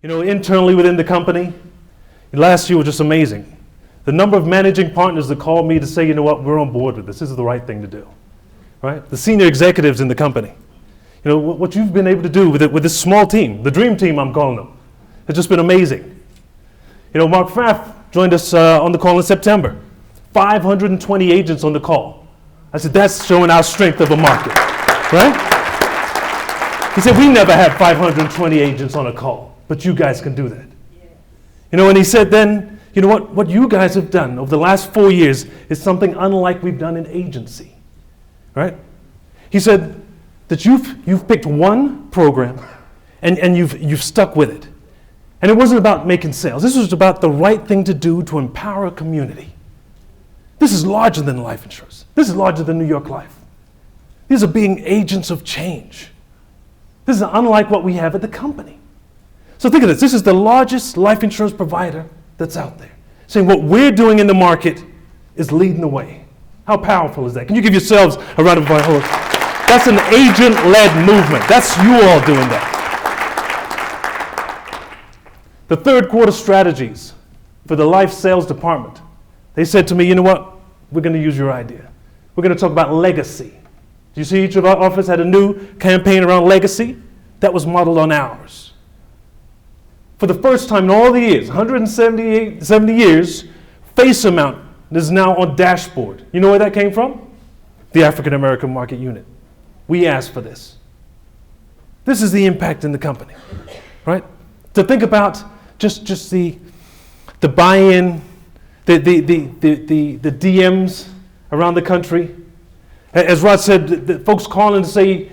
Internally within the company, last year was just amazing. The number of managing partners that called me to say, we're on board with this. This is the right thing to do, right? The senior executives in the company. What you've been able to do with this small team, the dream team I'm calling them, has just been amazing. Mark Pfaff joined us on the call in September. 520 agents on the call. I said, that's showing our strength of a market, right? He said, we never had 520 agents on a call, but you guys can do that. And he said then, what you guys have done over the last 4 years is something unlike we've done in agency, right? He said that you've picked one program and you've stuck with it. And it wasn't about making sales. This was about the right thing to do to empower a community. This is larger than life insurance. This is larger than New York Life. These are being agents of change. This is unlike what we have at the company. So think of this. This is the largest life insurance provider that's out there, saying what we're doing in the market is leading the way. How powerful is that? Can you give yourselves a round of applause? That's an agent-led movement. That's you all doing that. The third quarter strategies for the life sales department. They said to me, we're going to use your idea. We're going to talk about legacy. Do you see each of our office had a new campaign around legacy? That was modeled on ours. For the first time in all the years, 70 years, face amount is now on dashboard. You know where that came from? The African American Market Unit. We asked for this. This is the impact in the company, right? To think about just the buy-in, the DMs around the country. As Rod said, the folks calling to say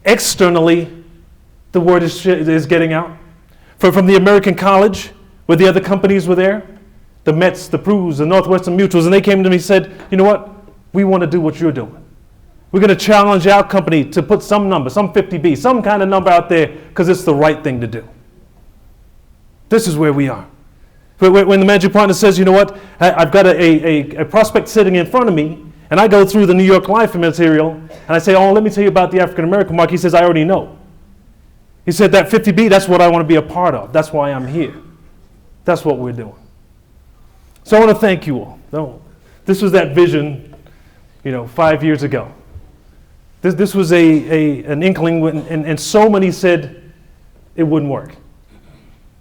externally, the word is getting out. From the American College, where the other companies were there, the Mets, the Prus, the Northwestern Mutuals, and they came to me and said, we want to do what you're doing. We're going to challenge our company to put some number, some 50B, some kind of number out there, because it's the right thing to do. This is where we are. When the managing partner says, I've got a prospect sitting in front of me, and I go through the New York Life material, and I say, let me tell you about the African American market. He says, I already know. He said, that 50B, that's what I want to be a part of. That's why I'm here. That's what we're doing. So I want to thank you all. No, this was that vision, 5 years ago. This was an inkling, and so many said it wouldn't work,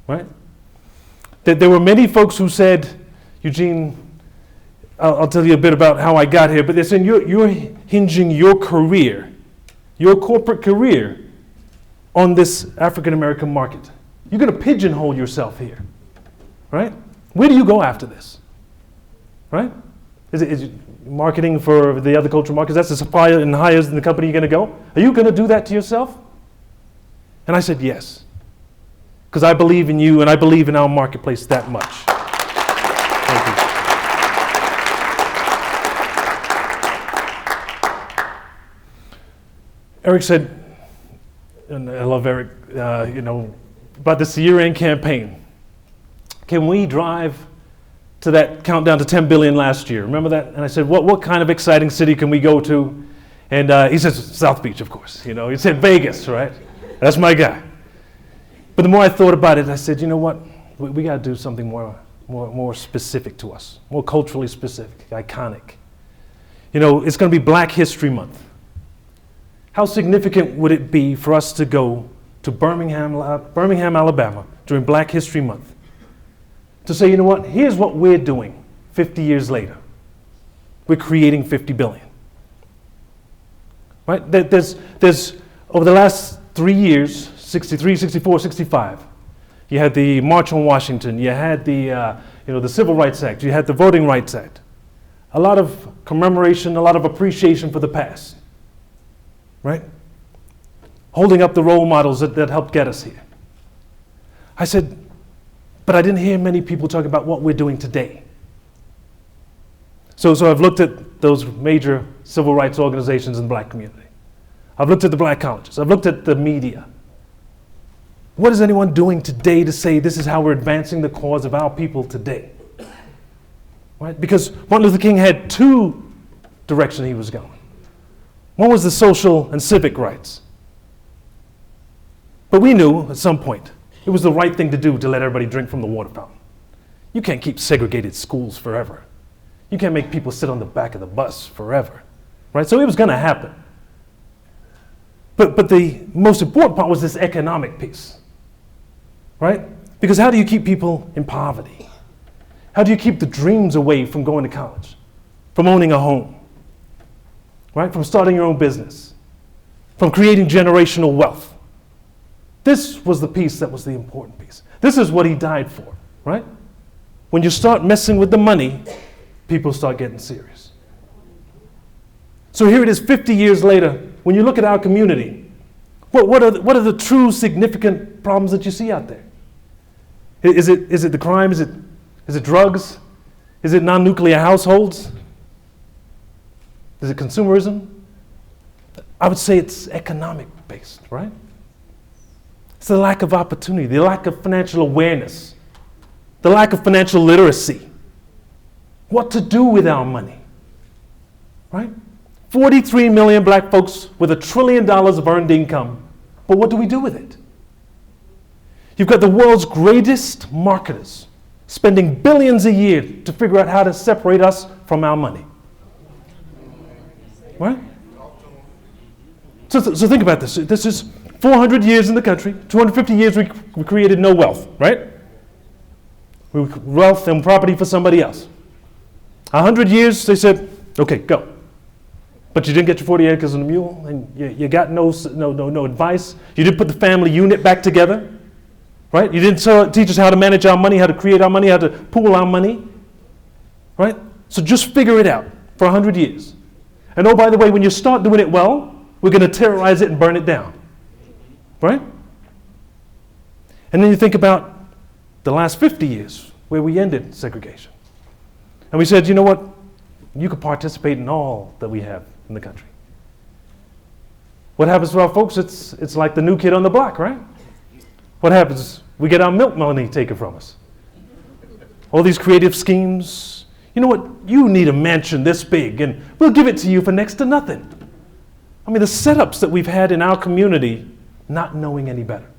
right? That there were many folks who said, Eugene, I'll tell you a bit about how I got here, but they're saying you're hinging your career, your corporate career, on this African American market. You're going to pigeonhole yourself here, right? Where do you go after this, right? Is it marketing for the other cultural markets? That's the supplier and hires in the company you're going to go? Are you going to do that to yourself? And I said yes, because I believe in you and I believe in our marketplace that much. Thank you. Eric said, and I love Eric, about this year-end campaign. Can we drive to that countdown to 10 billion last year? Remember that? And I said, what kind of exciting city can we go to? And he says, South Beach, of course. He said Vegas, right? That's my guy. But the more I thought about it, I said, we got to do something more specific to us, more culturally specific, iconic. It's going to be Black History Month. How significant would it be for us to go to Birmingham, Alabama during Black History Month to say, here's what we're doing 50 years later. We're creating 50 billion. Right? There's over the last 3 years, 63, 64, 65, you had the March on Washington, you had the Civil Rights Act, you had the Voting Rights Act. A lot of commemoration, a lot of appreciation for the past. Right? Holding up the role models that helped get us here. I said, but I didn't hear many people talk about what we're doing today. So I've looked at those major civil rights organizations in the Black community. I've looked at the Black colleges. I've looked at the media. What is anyone doing today to say this is how we're advancing the cause of our people today? Right? Because Martin Luther King had two directions he was going. One was the social and civic rights. But we knew at some point, It was the right thing to do to let everybody drink from the water fountain. You can't keep segregated schools forever. You can't make people sit on the back of the bus forever, right? So it was going to happen. But the most important part was this economic piece, right? Because how do you keep people in poverty? How do you keep the dreams away from going to college, from owning a home, right? From starting your own business, from creating generational wealth? This was the piece that was the important piece. This is what he died for, right? When you start messing with the money, people start getting serious. So here it is 50 years later. When you look at our community, what are the true significant problems that you see out there? Is it the crime? Is it drugs? Is it non-nuclear households? Is it consumerism? I would say it's economic based, right? It's the lack of opportunity, the lack of financial awareness, the lack of financial literacy. What to do with our money, right? 43 million black folks with $1 trillion of earned income. But what do we do with it? You've got the world's greatest marketers spending billions a year to figure out how to separate us from our money. Right? So think about this. This is 400 years in the country, 250 years we created no wealth, right? Wealth and property for somebody else. 100 years, they said, okay, go. But you didn't get your 40 acres and a mule, and you got no advice. You didn't put the family unit back together, right? You didn't teach us how to manage our money, how to create our money, how to pool our money, right? So just figure it out for 100 years. And oh, by the way, when you start doing it well, we're going to terrorize it and burn it down, right? And then you think about the last 50 years where we ended segregation. And we said, you know what? You could participate in all that we have in the country. What happens to our folks? It's like the new kid on the block, right? What happens? We get our milk money taken from us. All these creative schemes. You know what? You need a mansion this big, and we'll give it to you for next to nothing. I mean, the setups that we've had in our community, not knowing any better,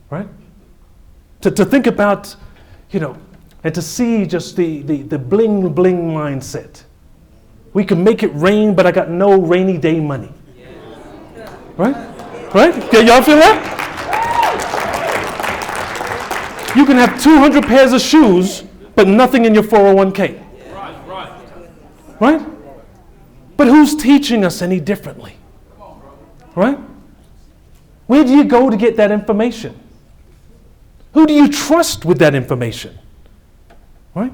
right? To think about, and to see just the bling bling mindset. We can make it rain, but I got no rainy day money. Right? Right? Can y'all feel that? You can have 200 pairs of shoes, but nothing in your 401k. Right? But who's teaching us any differently? Right? Where do you go to get that information? Who do you trust with that information? Right?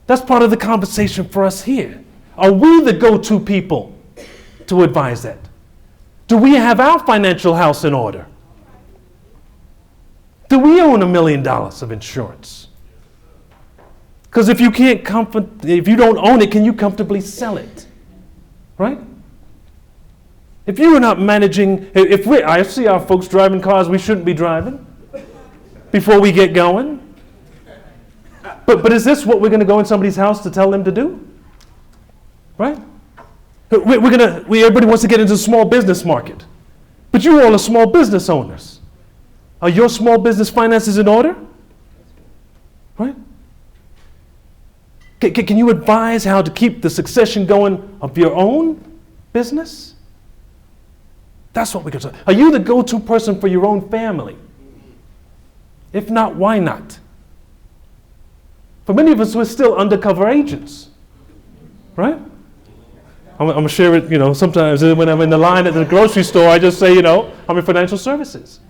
That's part of the conversation for us here. Are we the go-to people to advise that? Do we have our financial house in order? Do we own $1 million of insurance? Because if you don't own it, can you comfortably sell it? Right? If you are not managing, I see our folks driving cars we shouldn't be driving before we get going. But is this what we're going to go in somebody's house to tell them to do? Right? Everybody wants to get into the small business market. But you all are small business owners. Are your small business finances in order? Right? Can you advise how to keep the succession going of your own business? That's what we're going to say. Are you the go-to person for your own family? If not, why not? For many of us, we're still undercover agents, right? I'm going to share it, sometimes when I'm in the line at the grocery store, I just say, I'm in financial services.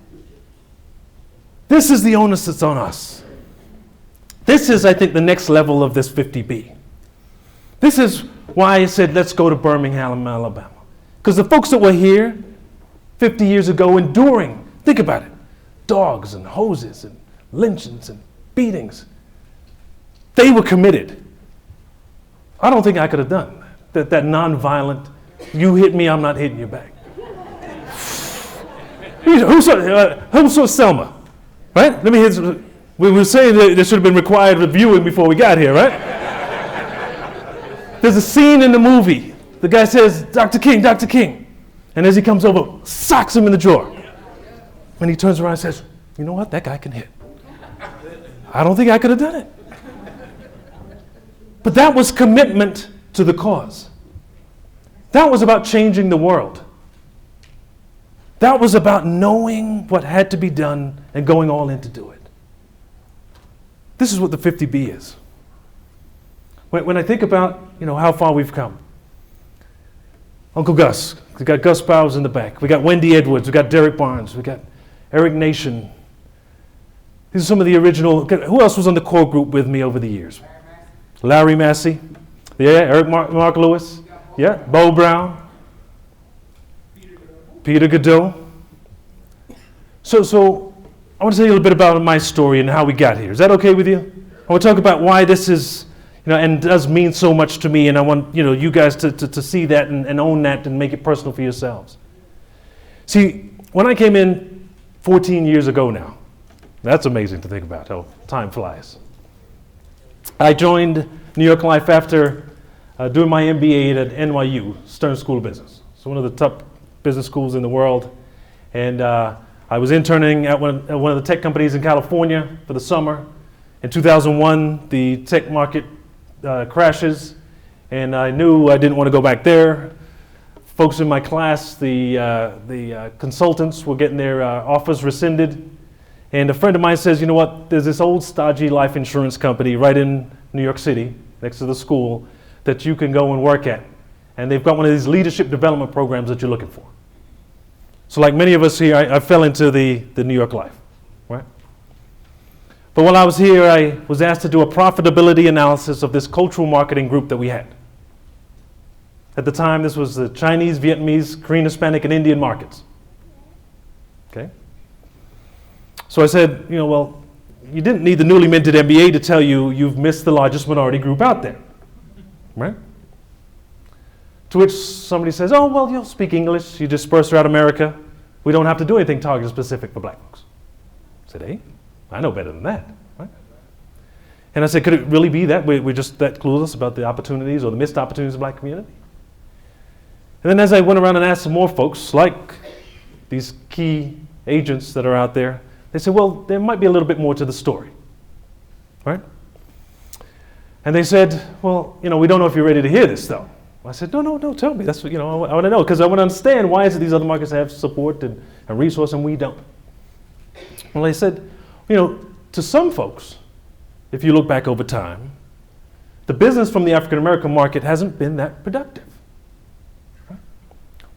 This is the onus that's on us. This is, I think, the next level of this 50B. This is why I said, let's go to Birmingham, Alabama. Because the folks that were here 50 years ago enduring, think about it, dogs and hoses and lynchings and beatings. They were committed. I don't think I could have done that nonviolent, you hit me, I'm not hitting you back. Who saw Selma? Right? We were saying that there should have been required reviewing before we got here, right? There's a scene in the movie. The guy says, Dr. King. And as he comes over, socks him in the jaw. And he turns around and says, you know what, that guy can hit. I don't think I could have done it. But that was commitment to the cause. That was about changing the world. That was about knowing what had to be done and going all in to do it. This is what the 50B is. When I think about, how far we've come. Uncle Gus, we got Gus Bowers in the back. We got Wendy Edwards, we got Derek Barnes, we got Eric Nation. These are some of the original. Who else was on the core group with me over the years? Larry Massey. Yeah, Eric Mark Lewis. Yeah, Bo Brown. Peter Godot. So I want to tell you a little bit about my story and how we got here. Is that okay with you? I want to talk about why this is, and does mean so much to me, and I want, you guys to see that and own that and make it personal for yourselves. See, when I came in 14 years ago now, that's amazing to think about how time flies. I joined New York Life after doing my MBA at NYU, Stern School of Business. It's one of the top business schools in the world. And I was interning at one of the tech companies in California for the summer. In 2001, the tech market crashes, and I knew I didn't want to go back there. Folks in my class, the consultants were getting their offers rescinded. And a friend of mine says, you know what, there's this old stodgy life insurance company right in New York City, next to the school, that you can go and work at. And they've got one of these leadership development programs that you're looking for. So like many of us here, I fell into the New York Life, right? But while I was here, I was asked to do a profitability analysis of this cultural marketing group that we had. At the time, this was the Chinese, Vietnamese, Korean, Hispanic, and Indian markets. Okay? So I said, well, you didn't need the newly minted MBA to tell you you've missed the largest minority group out there, right? To which somebody says, oh, well, you'll speak English, you disperse throughout America. We don't have to do anything targeted specific for black folks. I said, hey, I know better than that, right? And I said, could it really be that we're just that clueless about the opportunities or the missed opportunities of the black community? And then as I went around and asked some more folks, like these key agents that are out there, they said, well, there might be a little bit more to the story, right? And they said, well, we don't know if you're ready to hear this, though. I said, no, tell me. That's what, I want to know, because I want to understand why is it these other markets have support and resource and we don't. Well, they said, to some folks, if you look back over time, the business from the African American market hasn't been that productive. Right?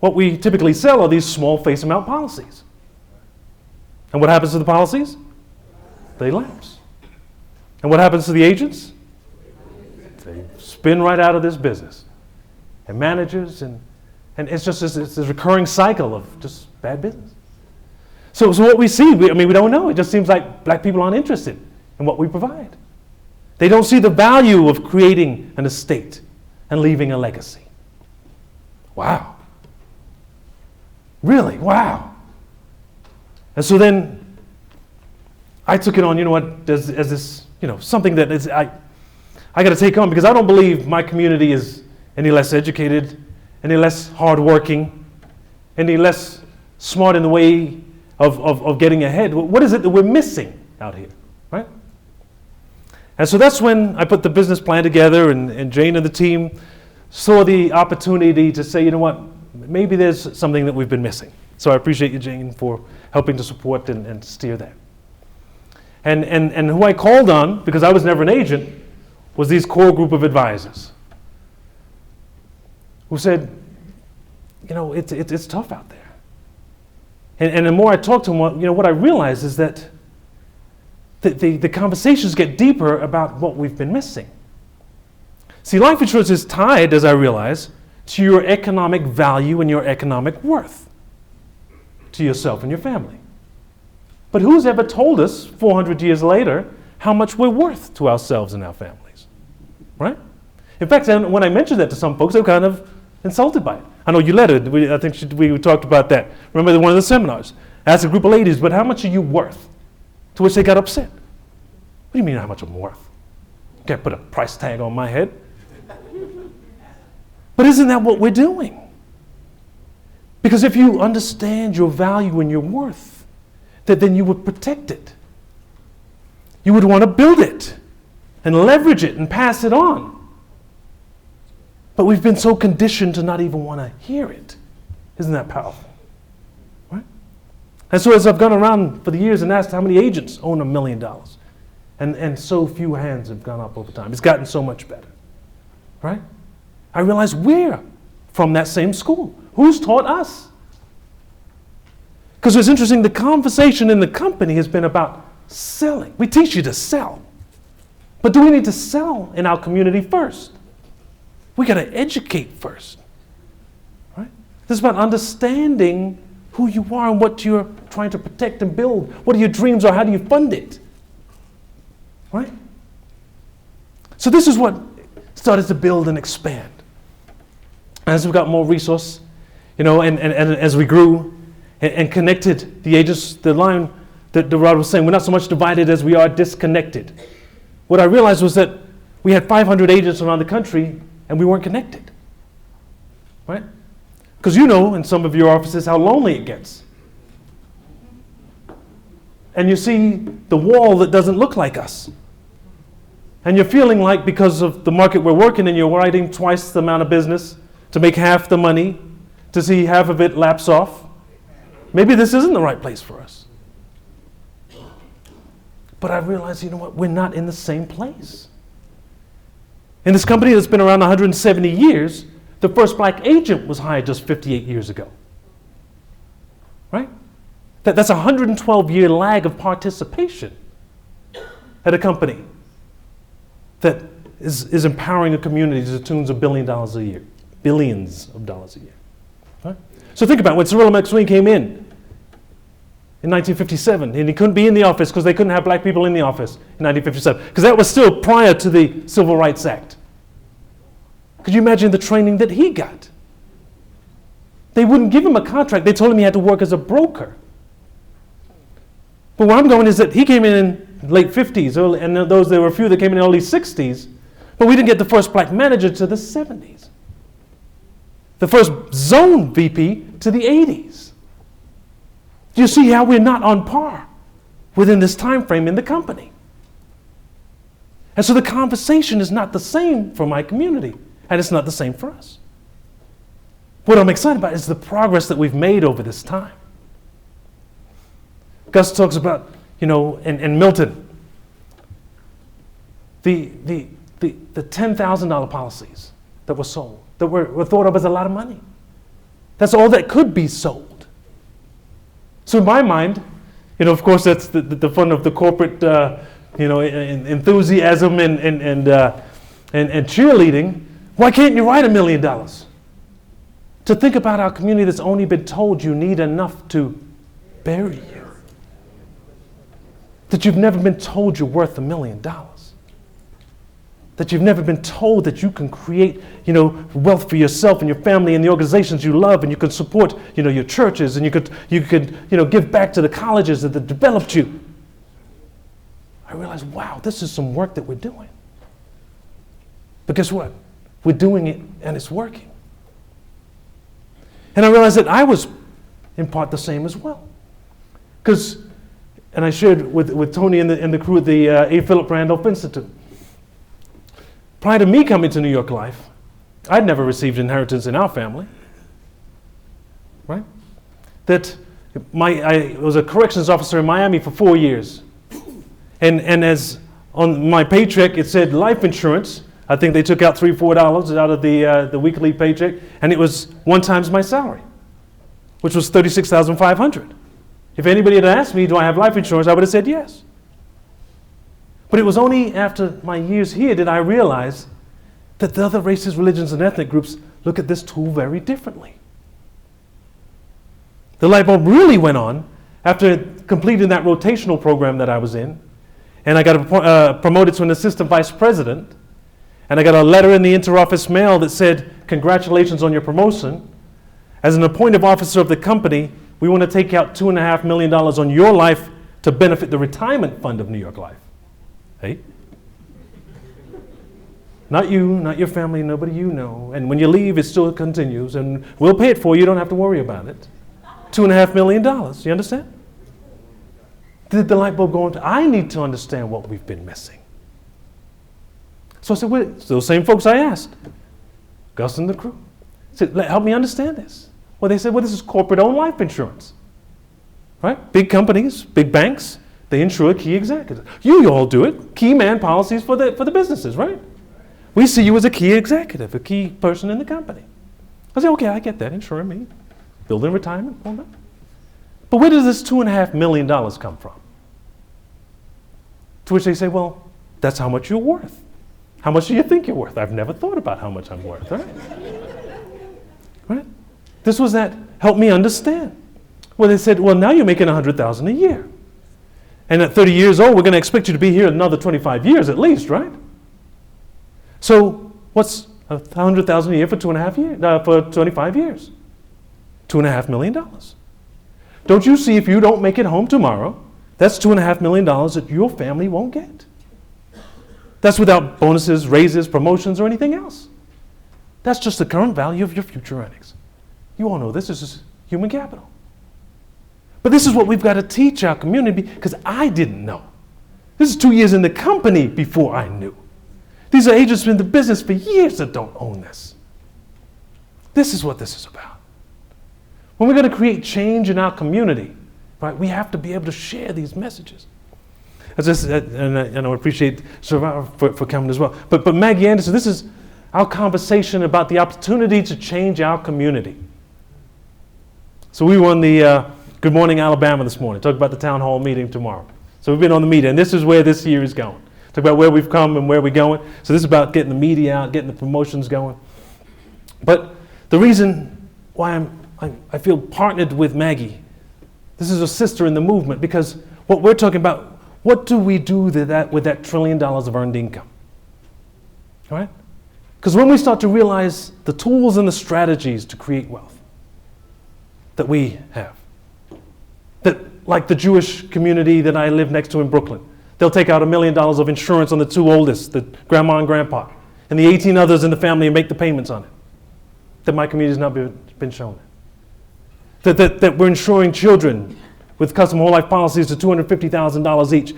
What we typically sell are these small face amount policies. And what happens to the policies? They lapse. And what happens to the agents? They spin right out of this business. And managers, and it's just this recurring cycle of just bad business. So what we see, we don't know. It just seems like black people aren't interested in what we provide. They don't see the value of creating an estate and leaving a legacy. Wow. Really, wow. And so then I took it on, as this, something that is, I got to take on, because I don't believe my community is any less educated, any less hardworking, any less smart in the way of getting ahead. What is it that we're missing out here, right? And so that's when I put the business plan together, and Jane and the team saw the opportunity to say, maybe there's something that we've been missing. So I appreciate you, Jane, for helping to support and steer that. And who I called on, because I was never an agent, was these core group of advisors who said, it's tough out there. And the more I talked to them, what I realized is that the conversations get deeper about what we've been missing. See, life insurance is tied, as I realize, to your economic value and your economic worth, to yourself and your family. But who's ever told us 400 years later how much we're worth to ourselves and our families, right? In fact, when I mentioned that to some folks, they were kind of insulted by it. I know you led it. I think we talked about that. Remember one of the seminars? I asked a group of ladies, but how much are you worth? To which they got upset. What do you mean how much I'm worth? You can't put a price tag on my head. But isn't that what we're doing? Because if you understand your value and your worth, that then you would protect it. You would want to build it and leverage it and pass it on. But we've been so conditioned to not even want to hear it. Isn't that powerful? Right? And so as I've gone around for the years and asked how many agents own $1 million, and so few hands have gone up over time. It's gotten so much better. Right? I realize we're from that same school. Who's taught us? Because it's interesting, the conversation in the company has been about selling. We teach you to sell. But do we need to sell in our community first? We got to educate first. Right? This is about understanding who you are and what you're trying to protect and build. What are your dreams, or how do you fund it? Right? So this is what started to build and expand. As we got more resource, and as we grew and connected the agents, the line that Rod was saying, we're not so much divided as we are disconnected. What I realized was that we had 500 agents around the country and we weren't connected. Right? Because in some of your offices how lonely it gets. And you see the wall that doesn't look like us. And you're feeling like, because of the market we're working in, you're writing twice the amount of business to make half the money, to see half of it lapse off. Maybe this isn't the right place for us. But I realized, we're not in the same place. In this company that's been around 170 years, the first black agent was hired just 58 years ago. Right? That's a 112-year lag of participation at a company that is empowering a community to the tunes of billions of dollars a year. Right? So think about it. When Cyril McSween came in 1957, and he couldn't be in the office because they couldn't have black people in the office in 1957, because that was still prior to the Civil Rights Act. Could you imagine the training that he got? They wouldn't give him a contract. They told him he had to work as a broker. But where I'm going is that he came in late 50s, and there were a few that came in early 60s, but we didn't get the first black manager to the 70s. The first zone VP to the 80s. Do you see how we're not on par within this time frame in the company? And so the conversation is not the same for my community, and it's not the same for us. What I'm excited about is the progress that we've made over this time. Gus talks about, and Milton, the $10,000 policies that were sold, that were thought of as a lot of money. That's all that could be sold. So in my mind, of course, that's the fun of the corporate, enthusiasm and cheerleading. Why can't you write $1 million? To think about our community that's only been told you need enough to bury you. That you've never been told you're worth $1 million. That you've never been told that you can create, wealth for yourself and your family and the organizations you love, and you can support, your churches, and you could, give back to the colleges that developed you. I realized, wow, this is some work that we're doing. But guess what? We're doing it and it's working. And I realized that I was in part the same as well. And I shared with Tony and the crew at the A. Philip Randolph Institute. Prior to me coming to New York Life, I'd never received inheritance in our family. Right? That I was a corrections officer in Miami for 4 years. And as on my paycheck, it said life insurance. I think they took out $3, $4 out of the weekly paycheck, and it was 1 times my salary, which was $36,500. If anybody had asked me, do I have life insurance, I would have said yes. But it was only after my years here did I realize that the other races, religions, and ethnic groups look at this tool very differently. The light bulb really went on after completing that rotational program that I was in, and I got promoted to an assistant vice president, and I got a letter in the interoffice mail that said, congratulations on your promotion. As an appointed officer of the company, we want to take out $2.5 million on your life to benefit the retirement fund of New York Life. Hey? Not you, not your family, nobody you know. And when you leave, it still continues, and we'll pay it for you. You don't have to worry about it. $2.5 million. You understand? Did the light bulb go on? I need to understand what we've been missing. So I said, wait, so those same folks I asked, Gus and the crew, said, help me understand this. Well, they said, well, this is corporate-owned life insurance. Right? Big companies, big banks, they insure key executives. You all do it. Key man policies for the businesses, right? We see you as a key executive, a key person in the company. I said, okay, I get that, insuring me, building retirement, all that. But where does this $2.5 million come from? To which they say, well, that's how much you're worth. How much do you think you're worth? I've never thought about how much I'm worth, right? Right? This was that, help me understand. Well, they said, well, now you're making $100,000 a year. And at 30 years old, we're going to expect you to be here another 25 years at least, right? So what's $100,000 a year for 2.5 years, for 25 years? $2.5 million. Don't you see if you don't make it home tomorrow, that's $2.5 million that your family won't get. That's without bonuses, raises, promotions, or anything else. That's just the current value of your future earnings. You all know this is human capital. But this is what we've got to teach our community because I didn't know. This is 2 years in the company before I knew. These are agents in the business for years that don't own this. This is what this is about. When we're going to create change in our community, right, we have to be able to share these messages. And I appreciate Survivor for coming as well. But Maggie Anderson, this is our conversation about the opportunity to change our community. So we were on the Good Morning Alabama this morning, talk about the town hall meeting tomorrow. So we've been on the media, and this is where this year is going. Talk about where we've come and where we're going. So this is about getting the media out, getting the promotions going. But the reason why I feel partnered with Maggie, this is a sister in the movement, because what we're talking about, what do we do with that $1 trillion of earned income? All right? Because when we start to realize the tools and the strategies to create wealth that we have, that like the Jewish community that I live next to in Brooklyn, they'll take out $1 million of insurance on the 2 oldest, the grandma and grandpa, and the 18 others in the family and make the payments on it. That my community has not been shown. That we're insuring children with custom whole life policies to $250,000 each.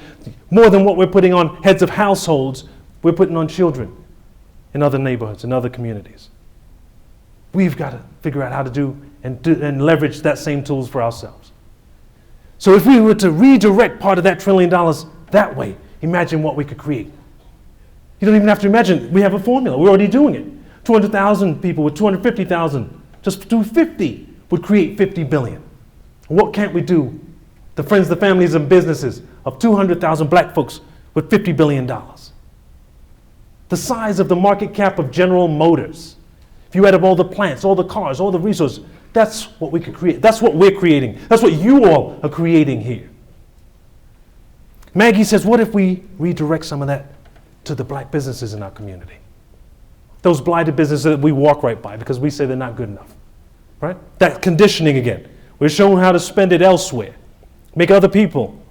More than what we're putting on heads of households, we're putting on children in other neighborhoods, in other communities. We've got to figure out how to do and leverage that same tools for ourselves. So if we were to redirect part of that $1 trillion that way, imagine what we could create. You don't even have to imagine. We have a formula. We're already doing it. 200,000 people with 250,000, just 250 would create 50 billion. What can't we do? The friends, the families, and businesses of 200,000 black folks with $50 billion. The size of the market cap of General Motors. If you add up all the plants, all the cars, all the resources, that's what we could create. That's what we're creating. That's what you all are creating here. Maggie says, what if we redirect some of that to the black businesses in our community? Those blighted businesses that we walk right by because we say they're not good enough. Right? That conditioning again. We're shown how to spend it elsewhere. Make other people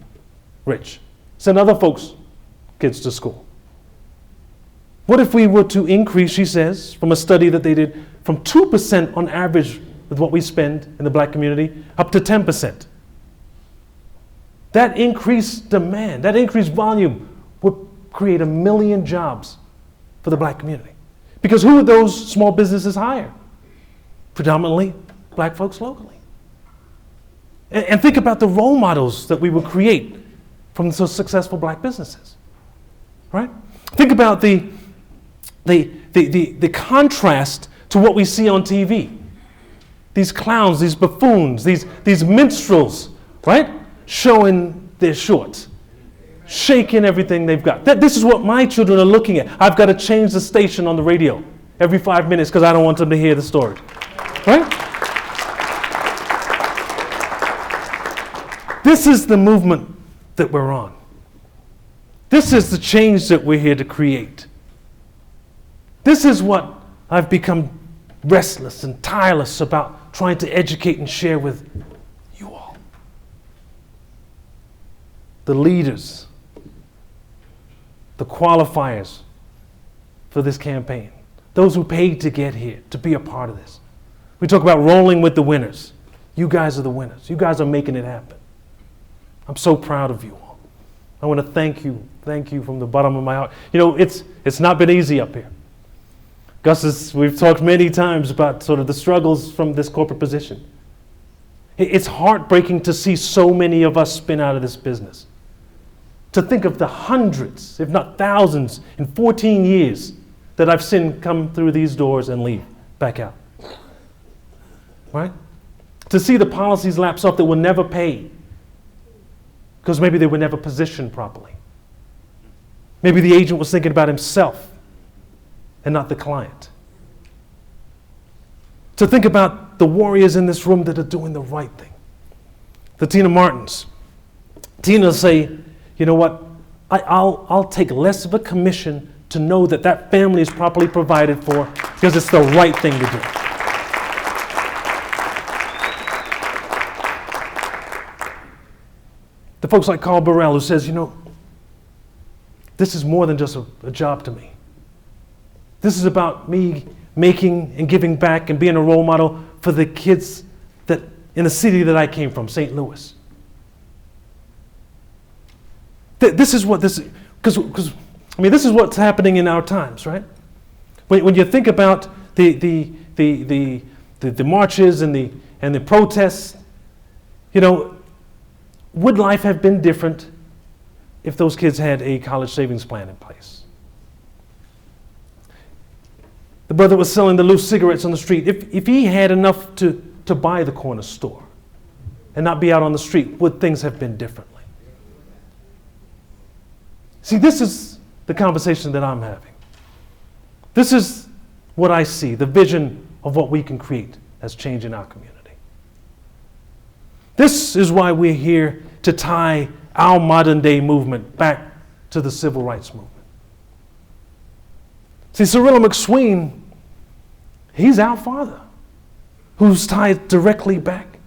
rich. Send other folks' kids to school. What if we were to increase, she says, from a study that they did, from 2% on average with what we spend in the black community up to 10%. That increased demand, that increased volume would create 1 million jobs for the black community. Because who would those small businesses hire? Predominantly black folks locally. And think about the role models that we would create from those successful black businesses, right? Think about the contrast to what we see on TV. These clowns, these buffoons, these minstrels, right? Showing their shorts, shaking everything they've got. This is what my children are looking at. I've got to change the station on the radio every 5 minutes because I don't want them to hear the story, right? This is the movement that we're on. This is the change that we're here to create. This is what I've become restless and tireless about trying to educate and share with you all. The leaders, the qualifiers for this campaign, those who paid to get here, to be a part of this. We talk about rolling with the winners. You guys are the winners. You guys are making it happen. I'm so proud of you all. I want to thank you from the bottom of my heart. You know, it's not been easy up here. Gus, we've talked many times about sort of the struggles from this corporate position. It's heartbreaking to see so many of us spin out of this business. To think of the hundreds, if not thousands, in 14 years that I've seen come through these doors and leave back out. Right? To see the policies lapse off that will never pay because maybe they were never positioned properly. Maybe the agent was thinking about himself and not the client. To think about the warriors in this room that are doing the right thing. The Tina Martins. Tina say, you know what, I'll take less of a commission to know that that family is properly provided for because it's the right thing to do. The folks like Carl Burrell who says, you know, this is more than just a job to me. This is about me making and giving back and being a role model for the kids that in the city that I came from, St. Louis. This is what this, because I mean, this is what's happening in our times, right? When you think about the marches and the protests, you know, would life have been different if those kids had a college savings plan in place? The brother was selling the loose cigarettes on the street. If he had enough to buy the corner store and not be out on the street, would things have been differently? See, this is the conversation that I'm having. This is what I see, the vision of what we can create as change in our community. This is why we're here to tie our modern day movement back to the civil rights movement. See, Cyrilla McSween, he's our father, who's tied directly back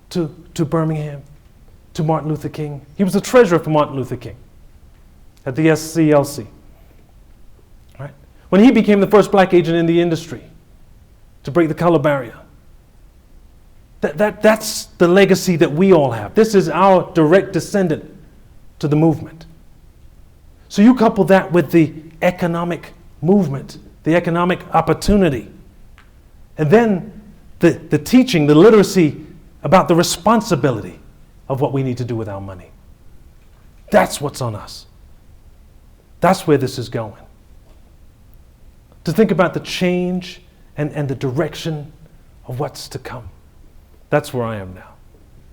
to Birmingham, to Martin Luther King. He was the treasurer for Martin Luther King at the SCLC. Right? When he became the first black agent in the industry to break the color barrier. That's the legacy that we all have. This is our direct descendant to the movement. So you couple that with the economic movement, the economic opportunity, and then the teaching, the literacy about the responsibility of what we need to do with our money. That's what's on us. That's where this is going. To think about the change and the direction of what's to come. That's where I am now.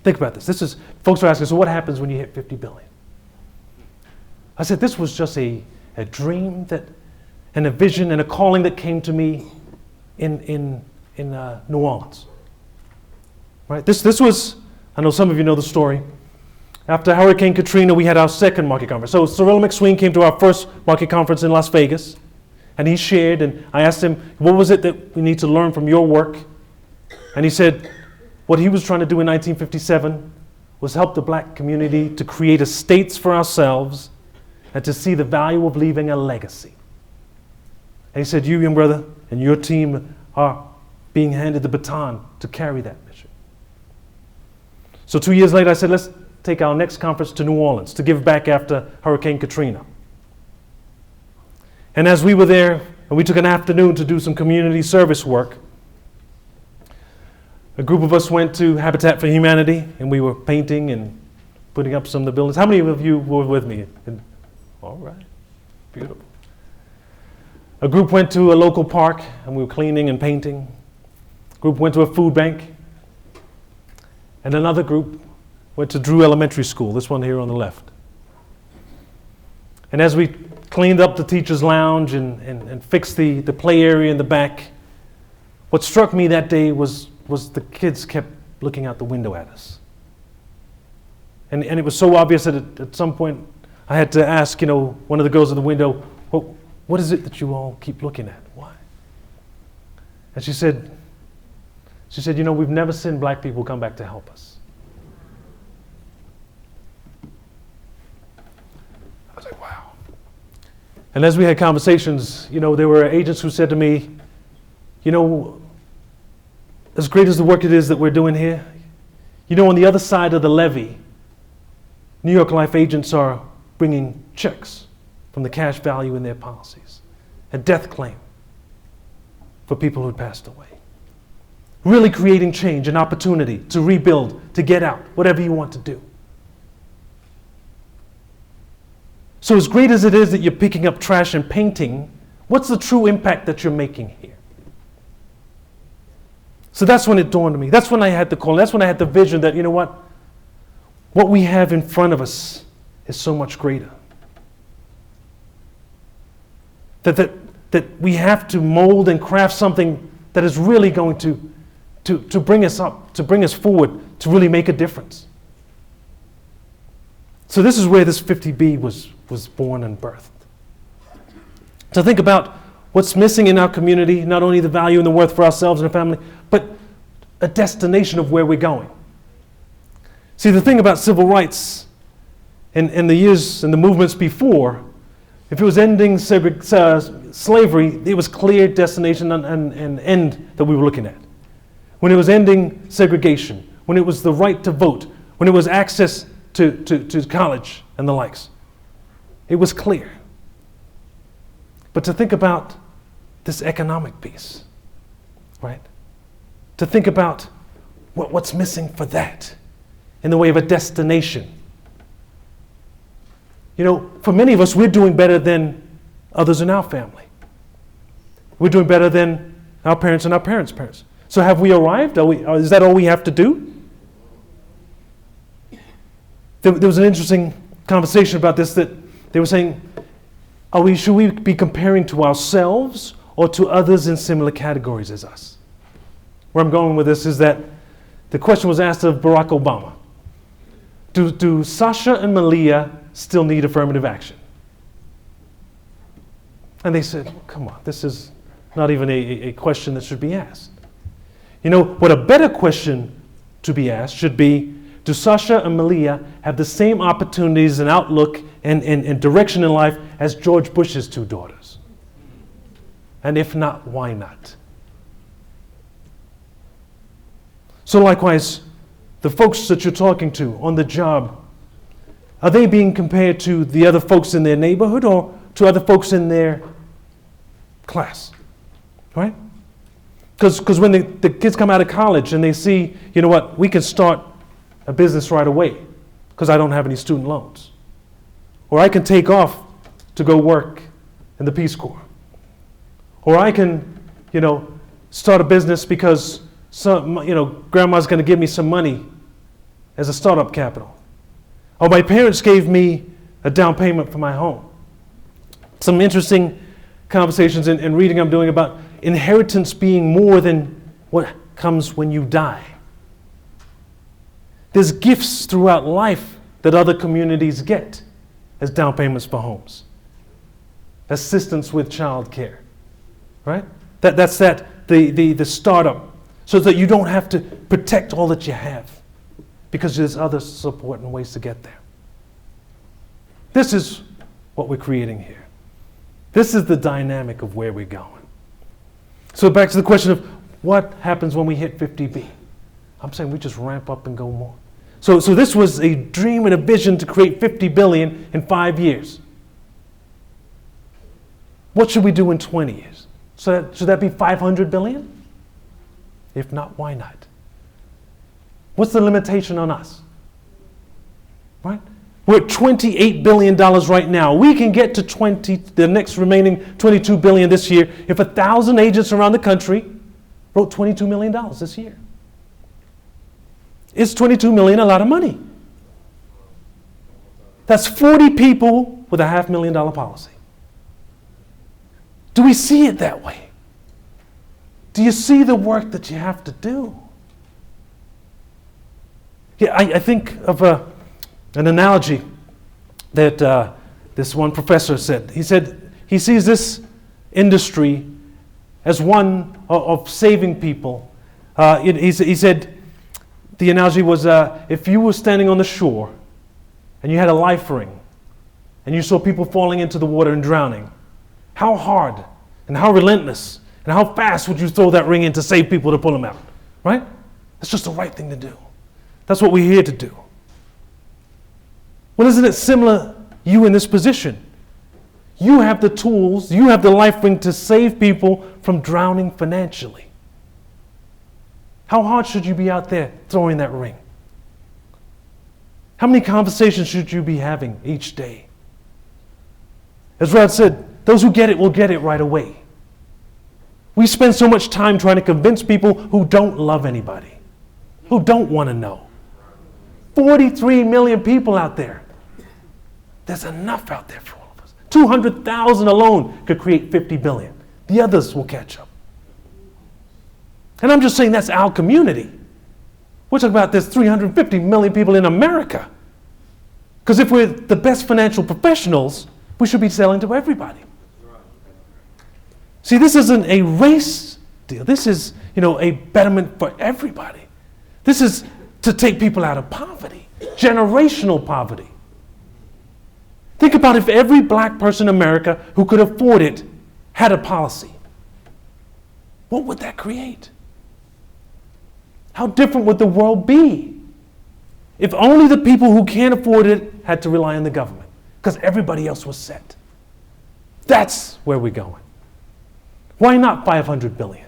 Think about this. Folks are asking, so what happens when you hit 50 billion? I said, this was just a dream and a vision and a calling that came to me in New Orleans. Right? This was, I know some of you know the story. After Hurricane Katrina, we had our second market conference. So Cyrilla McSween came to our first market conference in Las Vegas, and he shared, and I asked him, what was it that we need to learn from your work? And he said, what he was trying to do in 1957 was help the black community to create estates for ourselves and to see the value of leaving a legacy. And he said, you, young brother, and your team are being handed the baton to carry that mission. So 2 years later, I said, let's take our next conference to New Orleans to give back after Hurricane Katrina. And as we were there, and we took an afternoon to do some community service work, a group of us went to Habitat for Humanity, and we were painting and putting up some of the buildings. How many of you were with me? All right, beautiful. A group went to a local park, and we were cleaning and painting. A group went to a food bank. And another group went to Drew Elementary School, this one here on the left. And as we cleaned up the teacher's lounge and fixed the play area in the back, what struck me that day was the kids kept looking out the window at us. And it was so obvious that at some point I had to ask, one of the girls at the window, well, what is it that you all keep looking at? Why? And she said, we've never seen black people come back to help us. I was like, wow. And as we had conversations, there were agents who said to me, as great as the work it is that we're doing here, You know, on the other side of the levee, New York Life agents are bringing checks from the cash value in their policies, a death claim for people who had passed away. Really creating change and opportunity to rebuild, to get out, whatever you want to do. So as great as it is that you're picking up trash and painting, what's the true impact that you're making here? So that's when it dawned on me. That's when I had the call. That's when I had the vision that, you know what we have in front of us is so much greater. That we have to mold and craft something that is really going to bring us up, to bring us forward, to really make a difference. So this is where this 50B was born and birthed. To think about what's missing in our community, not only the value and the worth for ourselves and our family, but a destination of where we're going. See, the thing about civil rights in the years and the movements before, if it was ending slavery, it was clear destination and end that we were looking at. When it was ending segregation, when it was the right to vote, when it was access to college and the likes, it was clear. But to think about this economic piece, right? To think about what's missing for that in the way of a destination. You know, for many of us, we're doing better than others in our family. We're doing better than our parents and our parents' parents. So have we arrived? Is that all we have to do? There was an interesting conversation about this, that they were saying, should we be comparing to ourselves or to others in similar categories as us? Where I'm going with this is that the question was asked of Barack Obama. Do Sasha and Malia still need affirmative action? And they said, well, come on, this is not even a question that should be asked. You know, what a better question to be asked should be, do Sasha and Malia have the same opportunities and outlook and direction in life as George Bush's two daughters? And if not, why not? So likewise, the folks that you're talking to on the job, are they being compared to the other folks in their neighborhood or to other folks in their class? Right? Because when the kids come out of college and they see, you know what, we can start a business right away because I don't have any student loans. Or I can take off to go work in the Peace Corps. Or I can, start a business because grandma's going to give me some money as a startup capital. Or my parents gave me a down payment for my home. Some interesting conversations and reading I'm doing about inheritance being more than what comes when you die. There's gifts throughout life that other communities get as down payments for homes. Assistance with child care, right? That's the startup, so that you don't have to protect all that you have because there's other support and ways to get there. This is what we're creating here. This is the dynamic of where we're going. So back to the question of what happens when we hit 50B. I'm saying we just ramp up and go more. So this was a dream and a vision to create 50 billion in 5 years. What should we do in 20 years? Should that be 500 billion? If not, why not? What's the limitation on us? Right? We're at $28 billion right now. We can get to the next remaining $22 billion this year if 1,000 agents around the country wrote $22 million this year. Is $22 million a lot of money? That's 40 people with a $500,000 policy. Do we see it that way? Do you see the work that you have to do? Yeah, I think of an analogy that this one professor said. He said he sees this industry as one of saving people. He said the analogy was if you were standing on the shore and you had a life ring and you saw people falling into the water and drowning, how hard and how relentless and how fast would you throw that ring in to save people to pull them out, right? That's just the right thing to do. That's what we're here to do. Well, isn't it similar, you in this position? You have the tools, you have the life ring to save people from drowning financially. How hard should you be out there throwing that ring? How many conversations should you be having each day? As Rod said, those who get it will get it right away. We spend so much time trying to convince people who don't love anybody, who don't want to know. 43 million people out there. There's enough out there for all of us. 200,000 alone could create 50 billion. The others will catch up. And I'm just saying that's our community. We're talking about there's 350 million people in America. Because if we're the best financial professionals, we should be selling to everybody. See, this isn't a race deal. This is, a betterment for everybody. This is to take people out of poverty, generational poverty. Think about if every black person in America who could afford it had a policy. What would that create? How different would the world be if only the people who can't afford it had to rely on the government because everybody else was set? That's where we're going. Why not 500 billion?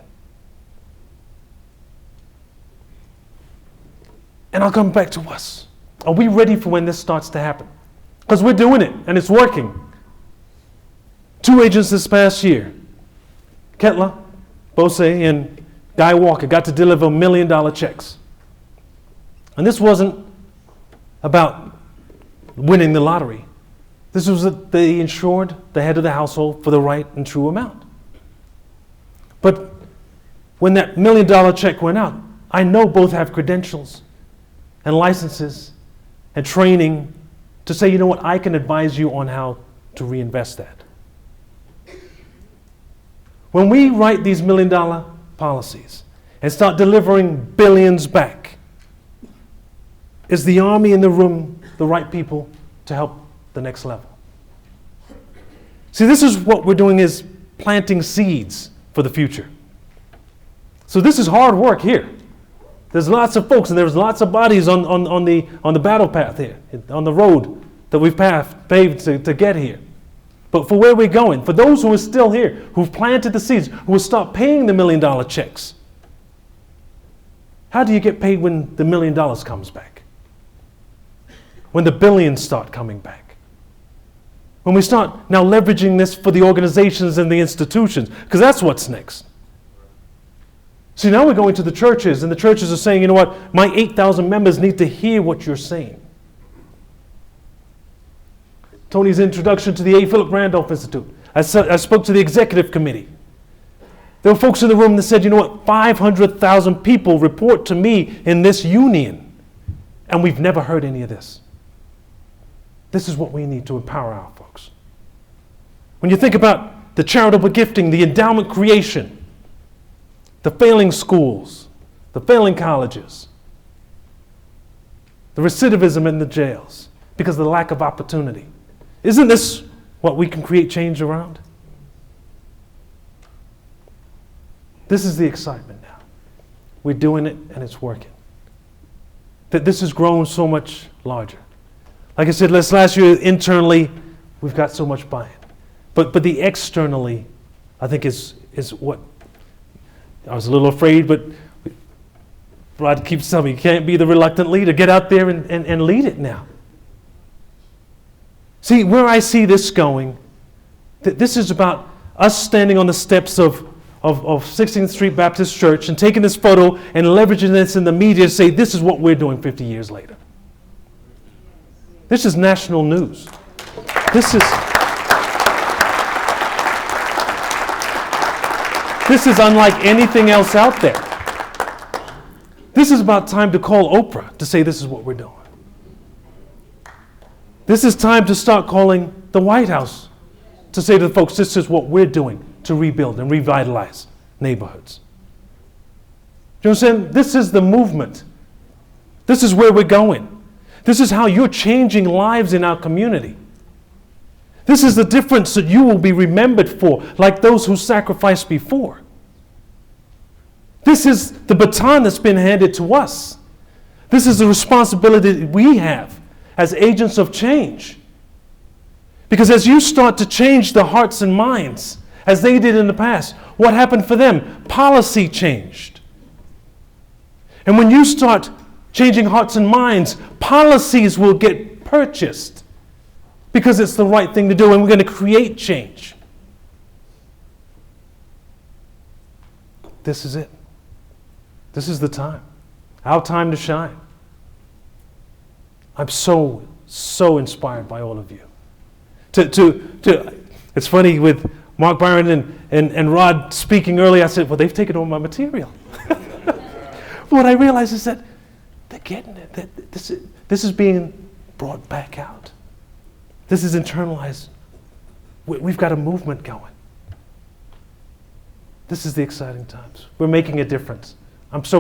And I'll come back to us. Are we ready for when this starts to happen? Because we're doing it, and it's working. 2 agents this past year, Kettler, Bose, and Guy Walker, got to deliver $1 million checks. And this wasn't about winning the lottery. This was that they insured the head of the household for the right and true amount. But when that $1 million check went out, I know both have credentials and licenses and training to say, you know what, I can advise you on how to reinvest that. When we write these $1 million policies and start delivering billions back, is the army in the room the right people to help the next level? See, this is what we're doing, is planting seeds for the future. So this is hard work here. There's lots of folks and there's lots of bodies on the battle path here, on the road that we've paved to get here. But for where we're going, for those who are still here, who've planted the seeds, who will start paying the $1 million checks, how do you get paid when the $1 million comes back? When the billions start coming back? When we start now leveraging this for the organizations and the institutions, because that's what's next. See, now we're going to the churches, and the churches are saying, you know what, my 8,000 members need to hear what you're saying. Tony's introduction to the A. Philip Randolph Institute. I spoke to the executive committee. There were folks in the room that said, you know what, 500,000 people report to me in this union, and we've never heard any of this. This is what we need to empower our folks. When you think about the charitable gifting, the endowment creation, the failing schools, the failing colleges, the recidivism in the jails because of the lack of opportunity. Isn't this what we can create change around? This is the excitement now. We're doing it and it's working. That this has grown so much larger. Like I said, last year internally, we've got so much buy-in. But the externally, I think is what I was a little afraid, but Rod keeps telling me, you can't be the reluctant leader. Get out there and lead it now. See, where I see this going, this is about us standing on the steps of 16th Street Baptist Church and taking this photo and leveraging this in the media to say, this is what we're doing 50 years later. This is national news. This is unlike anything else out there. This is about time to call Oprah to say this is what we're doing. This is time to start calling the White House to say to the folks, this is what we're doing to rebuild and revitalize neighborhoods. You understand? This is the movement. This is where we're going. This is how you're changing lives in our community. This is the difference that you will be remembered for, like those who sacrificed before. This is the baton that's been handed to us. This is the responsibility that we have as agents of change. Because as you start to change the hearts and minds, as they did in the past, what happened for them? Policy changed. And when you start changing hearts and minds, policies will get purchased because it's the right thing to do, and we're going to create change. This is it. This is the time. Our time to shine. I'm so inspired by all of you. It's funny with Mark Byron and Rod speaking earlier, I said, well, they've taken all my material. What I realized is that they're getting it. That this is being brought back out. This is internalized. We've got a movement going. This is the exciting times. We're making a difference. I'm so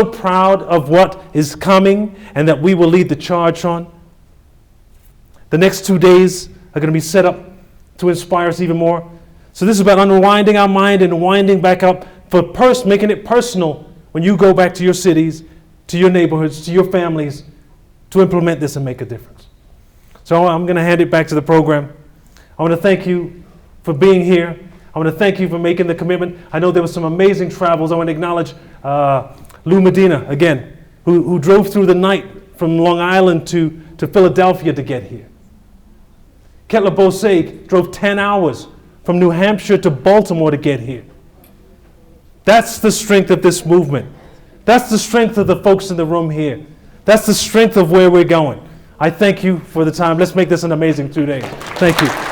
proud of what is coming and that we will lead the charge on. The next 2 days are going to be set up to inspire us even more. So this is about unwinding our mind and winding back up for making it personal when you go back to your cities, to your neighborhoods, to your families, to implement this and make a difference. So I'm going to hand it back to the program. I want to thank you for being here. I want to thank you for making the commitment. I know there were some amazing travels. I want to acknowledge Lou Medina, again, who drove through the night from Long Island to Philadelphia to get here. Ketler Boseg drove 10 hours from New Hampshire to Baltimore to get here. That's the strength of this movement. That's the strength of the folks in the room here. That's the strength of where we're going. I thank you for the time. Let's make this an amazing 2 days. Thank you.